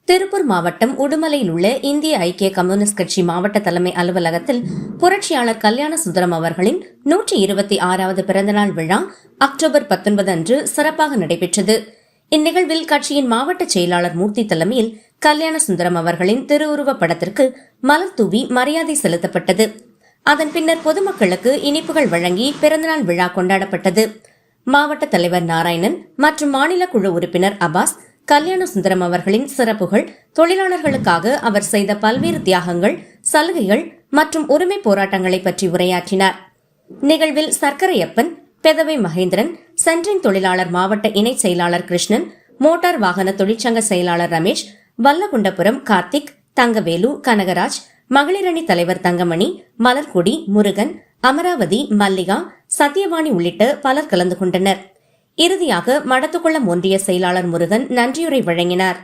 திருப்பூர் மாவட்டம் உடுமலையில் உள்ள இந்திய ஐக்கிய கம்யூனிஸ்ட் கட்சி மாவட்ட தலைமை அலுவலகத்தில் புரட்சியாளர் கல்யாண சுந்தரம் அவர்களின் 126வது பிறந்தநாள் விழா அக்டோபர் 19 அன்று சிறப்பாக நடைபெற்றது. இந்நிகழ்வில் கட்சியின் மாவட்ட செயலாளர் மூர்த்தி தலைமையில் கல்யாண சுந்தரம் அவர்களின் திருவுருவப் படத்திற்கு மலர் தூவி மரியாதை செலுத்தப்பட்டது. அதன் பின்னர் பொதுமக்களுக்கு இனிப்புகள் வழங்கி பிறந்தநாள் விழா கொண்டாடப்பட்டது. மாவட்ட தலைவர் நாராயணன் மற்றும் மாநில குழு உறுப்பினர் அபாஸ் கல்யாண சுந்தரம் அவர்களின் சிறப்புகள், தொழிலாளர்களுக்காக அவர் செய்த பல்வேறு தியாகங்கள், சலுகைகள் மற்றும் உரிமை போராட்டங்களை பற்றி உரையாற்றினார். நிகழ்வில் சர்க்கரையப்பன், பெதவை மகேந்திரன், சென்ட்ரிங் தொழிலாளர் மாவட்ட இணை செயலாளர் கிருஷ்ணன், மோட்டார் வாகன தொழிற்சங்க செயலாளர் ரமேஷ், வல்லகுண்டபுரம் கார்த்திக், தங்கவேலு, கனகராஜ், மகளிரணி தலைவர் தங்கமணி, மலர்கொடி, முருகன், அமராவதி, மல்லிகா, சத்யவாணி உள்ளிட்ட பலர் கலந்து கொண்டனர். இறுதியாக மடத்துக்குளம் ஒன்றிய செயலாளர் முருகன் நன்றியுரை வழங்கினார்.